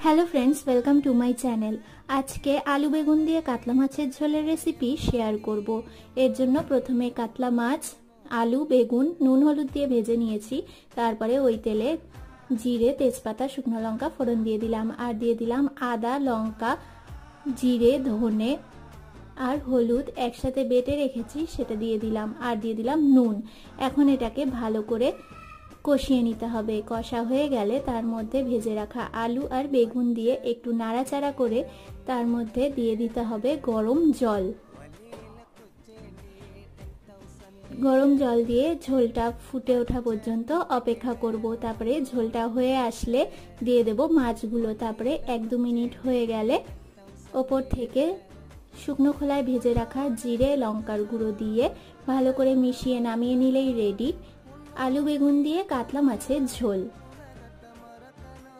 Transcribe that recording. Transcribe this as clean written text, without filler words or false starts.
Hello friends, welcome to my channel. आज के आलू बेगुन दिए कातला माछेर झोलेर रेसिपि शेयर करब। एर जन्य प्रथमे कातला माछ आलू बेगुन नुन हलुद दिए भेजे निয়েছি। तारपरे ओई तेले जिरे तेजपाता शुकनो लंका फोड़न दिए दिलाम और दिए दिलाम आदा लंका जिरे धने और हलुद एकसाथे बेटे रेखेছি সেটা দিয়ে দিলাম और দিয়ে দিলাম নুন। এখন এটাকে ভালো করে কষিয়ে নিতে হবে। কষা হয়ে গেলে তার মধ্যে ভেজে রাখা আলু আর বেগুন দিয়ে একটু নাড়াচাড়া করে তার মধ্যে দিয়ে দিতে হবে গরম জল। গরম জল দিয়ে ঝোলটা ফুটে ওঠা পর্যন্ত অপেক্ষা করব। তারপরে ঝোলটা হয়ে আসলে দিয়ে দেব মাছগুলো। তারপরে 1-2 মিনিট হয়ে গেলে ওপর থেকে শুকনো খোলায় ভেজে রাখা জিরে লঙ্কার গুঁড়ো দিয়ে ভালো করে মিশিয়ে নামিয়ে নিলেই রেডি आलू बेगुन दिए कातला माछेर झोल।